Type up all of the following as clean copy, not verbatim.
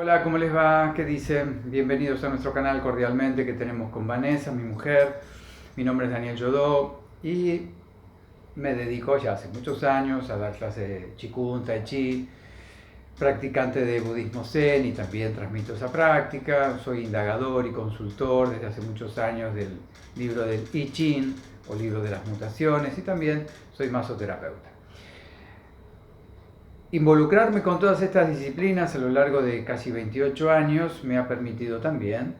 Hola, ¿cómo les va? ¿Qué dicen? Bienvenidos a nuestro canal cordialmente que tenemos con Vanessa, mi mujer. Mi nombre es Daniel Yodó y me dedico ya hace muchos años a dar clases de Qigong, Tai Chi, practicante de budismo Zen y también transmito esa práctica. Soy indagador y consultor desde hace muchos años del libro del I Ching o libro de las mutaciones y también soy masoterapeuta. Involucrarme con todas estas disciplinas a lo largo de casi 28 años me ha permitido también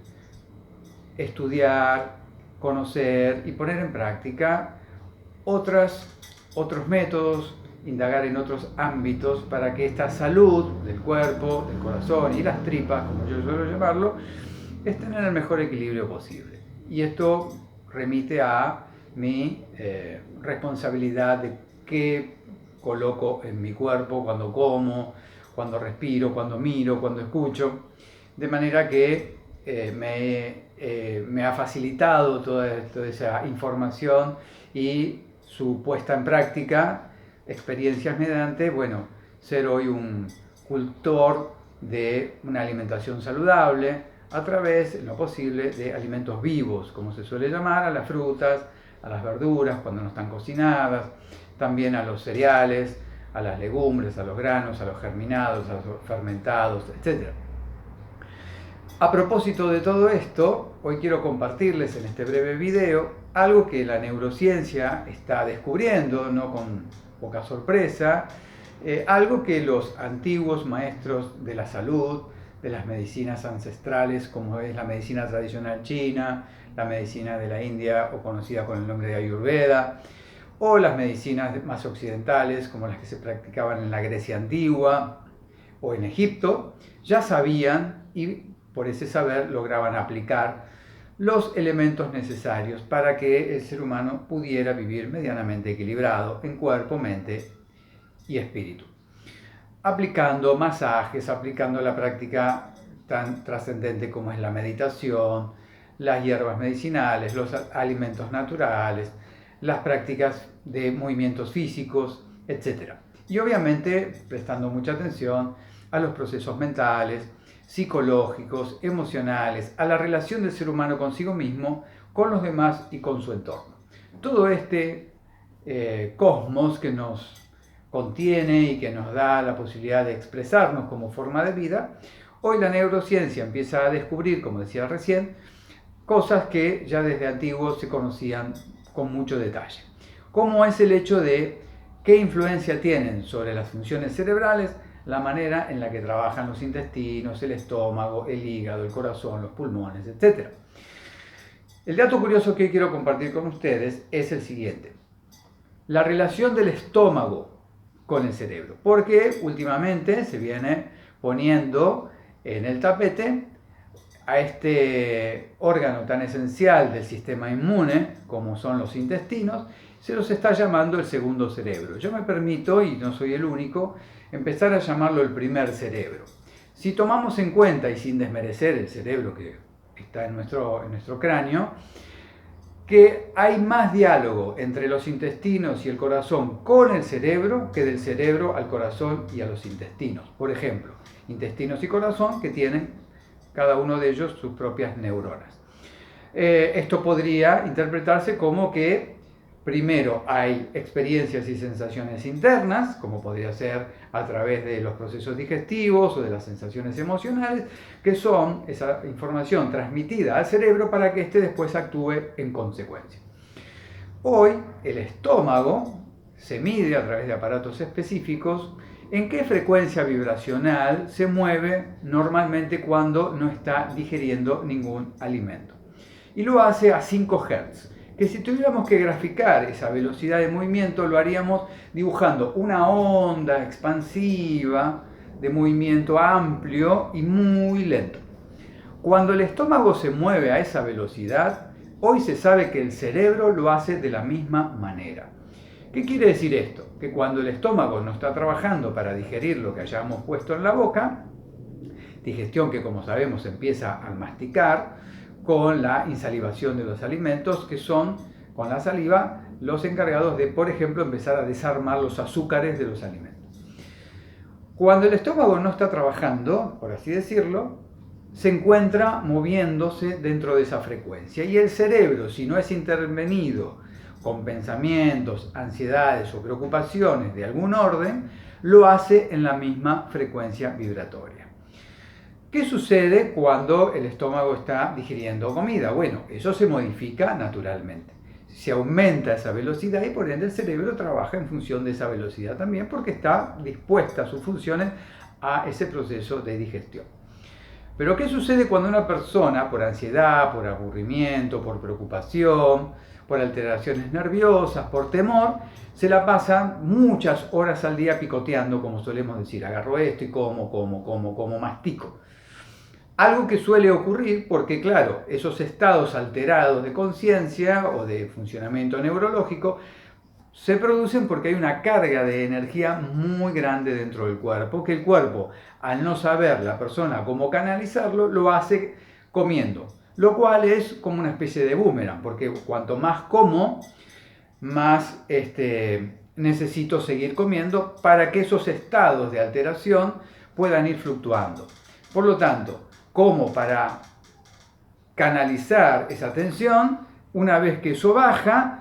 estudiar, conocer y poner en práctica otros métodos, indagar en otros ámbitos para que esta salud del cuerpo, del corazón y las tripas, como yo suelo llamarlo, estén en el mejor equilibrio posible. Y esto remite a mi responsabilidad de qué coloco en mi cuerpo cuando como, cuando respiro, cuando miro, cuando escucho, de manera que me ha facilitado toda esa información y su puesta en práctica, experiencias mediante, bueno, ser hoy un cultor de una alimentación saludable a través, en lo posible, de alimentos vivos, como se suele llamar, a las frutas, a las verduras cuando no están cocinadas, también a los cereales, a las legumbres, a los granos, a los germinados, a los fermentados, etc. A propósito de todo esto, hoy quiero compartirles en este breve video algo que la neurociencia está descubriendo, no con poca sorpresa, algo que los antiguos maestros de la salud, de las medicinas ancestrales, como es la medicina tradicional china, la medicina de la India o conocida con el nombre de Ayurveda, o las medicinas más occidentales, como las que se practicaban en la Grecia antigua o en Egipto, ya sabían y por ese saber lograban aplicar los elementos necesarios para que el ser humano pudiera vivir medianamente equilibrado en cuerpo, mente y espíritu. Aplicando masajes, aplicando la práctica tan trascendente como es la meditación, las hierbas medicinales, los alimentos naturales, las prácticas de movimientos físicos, etc. Y obviamente prestando mucha atención a los procesos mentales, psicológicos, emocionales, a la relación del ser humano consigo mismo, con los demás y con su entorno. Todo este cosmos que nos contiene y que nos da la posibilidad de expresarnos como forma de vida, hoy la neurociencia empieza a descubrir, como decía recién, cosas que ya desde antiguos se conocían con mucho detalle, como es el hecho de qué influencia tienen sobre las funciones cerebrales la manera en la que trabajan los intestinos, el estómago, el hígado, el corazón, los pulmones, etc. El dato curioso que quiero compartir con ustedes es el siguiente: la relación del estómago con el cerebro, porque últimamente se viene poniendo en el tapete a este órgano tan esencial del sistema inmune, como son los intestinos, se los está llamando el segundo cerebro. Yo me permito, y no soy el único, empezar a llamarlo el primer cerebro. Si tomamos en cuenta, y sin desmerecer el cerebro que está en nuestro cráneo, que hay más diálogo entre los intestinos y el corazón con el cerebro que del cerebro al corazón y a los intestinos. Por ejemplo, intestinos y corazón que tienen cada uno de ellos sus propias neuronas. Esto podría interpretarse como que primero hay experiencias y sensaciones internas, como podría ser a través de los procesos digestivos o de las sensaciones emocionales, que son esa información transmitida al cerebro para que éste después actúe en consecuencia. Hoy el estómago se mide a través de aparatos específicos en qué frecuencia vibracional se mueve normalmente cuando no está digiriendo ningún alimento. Y lo hace a 5 Hz, que si tuviéramos que graficar esa velocidad de movimiento lo haríamos dibujando una onda expansiva de movimiento amplio y muy lento. Cuando el estómago se mueve a esa velocidad, hoy se sabe que el cerebro lo hace de la misma manera. ¿Qué quiere decir esto? Que cuando el estómago no está trabajando para digerir lo que hayamos puesto en la boca, digestión que como sabemos empieza al masticar, con la insalivación de los alimentos, que son con la saliva los encargados de, por ejemplo, empezar a desarmar los azúcares de los alimentos. Cuando el estómago no está trabajando, por así decirlo, se encuentra moviéndose dentro de esa frecuencia. Y el cerebro, si no es intervenido con pensamientos, ansiedades o preocupaciones de algún orden, lo hace en la misma frecuencia vibratoria. ¿Qué sucede cuando el estómago está digiriendo comida? Bueno, eso se modifica naturalmente. Se aumenta esa velocidad y por ende el cerebro trabaja en función de esa velocidad también porque está dispuesta sus funciones a ese proceso de digestión. Pero ¿qué sucede cuando una persona, por ansiedad, por aburrimiento, por preocupación, por alteraciones nerviosas, por temor, se la pasa muchas horas al día picoteando, como solemos decir, agarro esto y como, mastico? Algo que suele ocurrir porque, claro, esos estados alterados de conciencia o de funcionamiento neurológico se producen porque hay una carga de energía muy grande dentro del cuerpo, que el cuerpo, al no saber la persona cómo canalizarlo, lo hace comiendo, lo cual es como una especie de boomerang, porque cuanto más como, más necesito seguir comiendo para que esos estados de alteración puedan ir fluctuando. Por lo tanto, como para canalizar esa tensión, una vez que eso baja,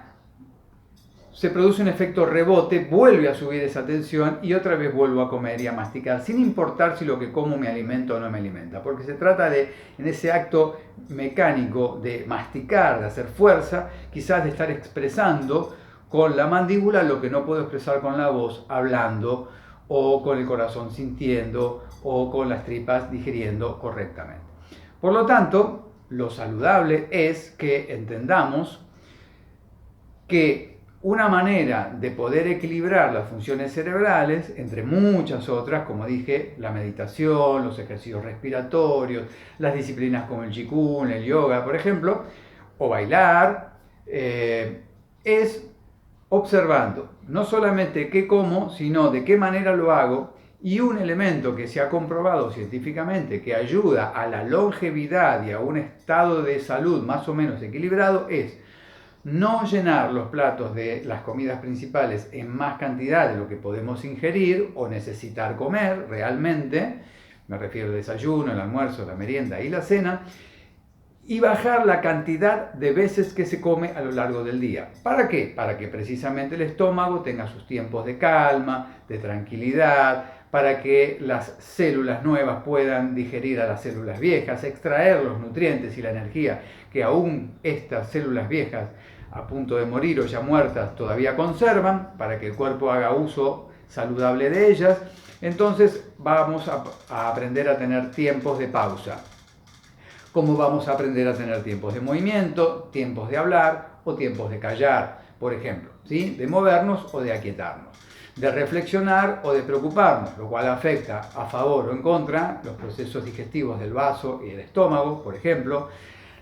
se produce un efecto rebote, vuelve a subir esa tensión y otra vez vuelvo a comer y a masticar, sin importar si lo que como me alimenta o no me alimenta, porque se trata de, en ese acto mecánico de masticar, de hacer fuerza, quizás de estar expresando con la mandíbula lo que no puedo expresar con la voz, hablando, o con el corazón sintiendo, o con las tripas digiriendo correctamente. Por lo tanto, lo saludable es que entendamos que una manera de poder equilibrar las funciones cerebrales, entre muchas otras, como dije, la meditación, los ejercicios respiratorios, las disciplinas como el Qigong, el yoga, por ejemplo, o bailar, es observando no solamente qué como, sino de qué manera lo hago. Y un elemento que se ha comprobado científicamente que ayuda a la longevidad y a un estado de salud más o menos equilibrado es no llenar los platos de las comidas principales en más cantidad de lo que podemos ingerir o necesitar comer realmente, me refiero al desayuno, el almuerzo, la merienda y la cena, y bajar la cantidad de veces que se come a lo largo del día. ¿Para qué? Para que precisamente el estómago tenga sus tiempos de calma, de tranquilidad, para que las células nuevas puedan digerir a las células viejas, extraer los nutrientes y la energía que aún estas células viejas a punto de morir o ya muertas todavía conservan, para que el cuerpo haga uso saludable de ellas. Entonces vamos a aprender a tener tiempos de pausa. ¿Cómo vamos a aprender a tener tiempos de movimiento, tiempos de hablar o tiempos de callar, por ejemplo, ¿sí? De movernos o de aquietarnos, de reflexionar o de preocuparnos, lo cual afecta a favor o en contra los procesos digestivos del vaso y del estómago, por ejemplo,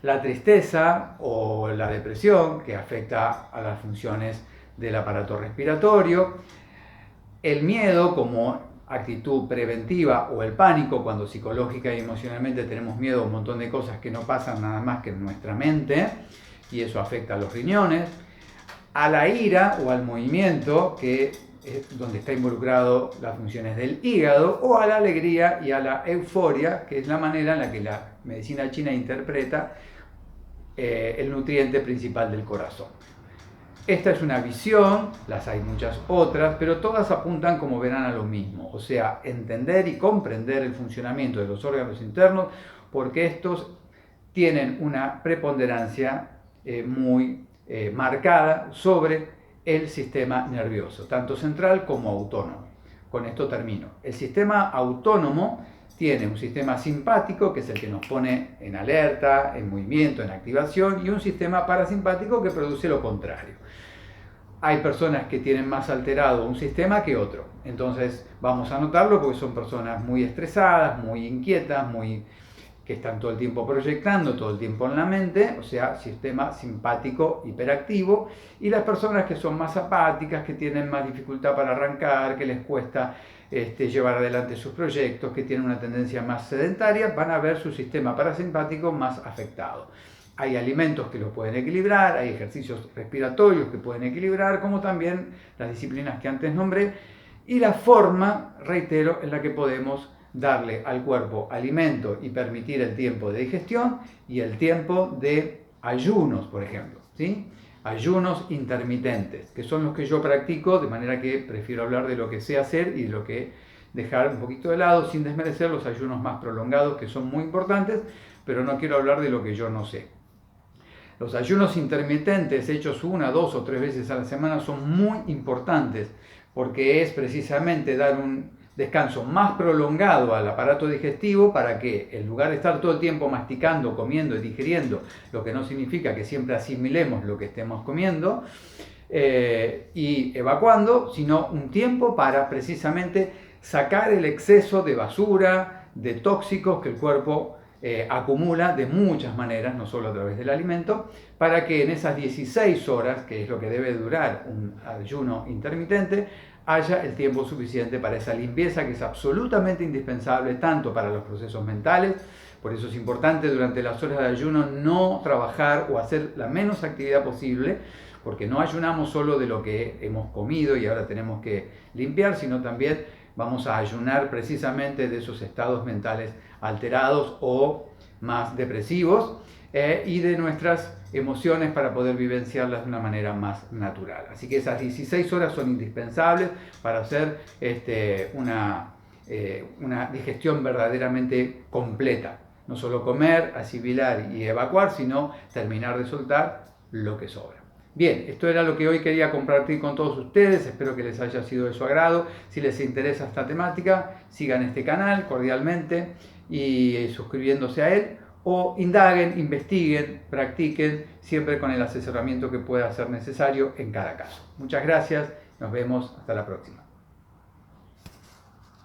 la tristeza o la depresión, que afecta a las funciones del aparato respiratorio, el miedo como actitud preventiva o el pánico, cuando psicológica y emocionalmente tenemos miedo a un montón de cosas que no pasan nada más que en nuestra mente, y eso afecta a los riñones, a la ira o al movimiento, que es donde está involucrado las funciones del hígado, o a la alegría y a la euforia, que es la manera en la que la medicina china interpreta el nutriente principal del corazón. Esta es una visión, las hay muchas otras, pero todas apuntan, como verán, a lo mismo, o sea, entender y comprender el funcionamiento de los órganos internos, porque estos tienen una preponderancia muy marcada sobre el sistema nervioso, tanto central como autónomo. Con esto termino. El sistema autónomo tiene un sistema simpático, que es el que nos pone en alerta, en movimiento, en activación, y un sistema parasimpático que produce lo contrario. Hay personas que tienen más alterado un sistema que otro, entonces vamos a notarlo porque son personas muy estresadas, muy inquietas, que están todo el tiempo proyectando, todo el tiempo en la mente, o sea, sistema simpático hiperactivo, y las personas que son más apáticas, que tienen más dificultad para arrancar, que les cuesta llevar adelante sus proyectos, que tienen una tendencia más sedentaria, van a ver su sistema parasimpático más afectado. Hay alimentos que lo pueden equilibrar, hay ejercicios respiratorios que pueden equilibrar, como también las disciplinas que antes nombré, y la forma, reitero, en la que podemos darle al cuerpo alimento y permitir el tiempo de digestión y el tiempo de ayunos, por ejemplo, ¿sí? Ayunos intermitentes, que son los que yo practico, de manera que prefiero hablar de lo que sé hacer y de lo que dejar un poquito de lado, sin desmerecer los ayunos más prolongados, que son muy importantes, pero no quiero hablar de lo que yo no sé. Los ayunos intermitentes hechos 1, 2 o 3 veces a la semana son muy importantes, porque es precisamente dar un descanso más prolongado al aparato digestivo para que, en lugar de estar todo el tiempo masticando, comiendo y digiriendo, lo que no significa que siempre asimilemos lo que estemos comiendo y evacuando, sino un tiempo para precisamente sacar el exceso de basura, de tóxicos que el cuerpo acumula de muchas maneras, no solo a través del alimento, para que en esas 16 horas, que es lo que debe durar un ayuno intermitente, haya el tiempo suficiente para esa limpieza que es absolutamente indispensable tanto para los procesos mentales. Por eso es importante durante las horas de ayuno no trabajar o hacer la menos actividad posible, porque no ayunamos solo de lo que hemos comido y ahora tenemos que limpiar, sino también vamos a ayunar precisamente de esos estados mentales alterados o más depresivos y de nuestras emociones para poder vivenciarlas de una manera más natural. Así que esas 16 horas son indispensables para hacer una digestión verdaderamente completa. No solo comer, asimilar y evacuar, sino terminar de soltar lo que sobra. Bien, esto era lo que hoy quería compartir con todos ustedes, espero que les haya sido de su agrado. Si les interesa esta temática, sigan este canal cordialmente y suscribiéndose a él, o indaguen, investiguen, practiquen, siempre con el asesoramiento que pueda ser necesario en cada caso. Muchas gracias, nos vemos hasta la próxima.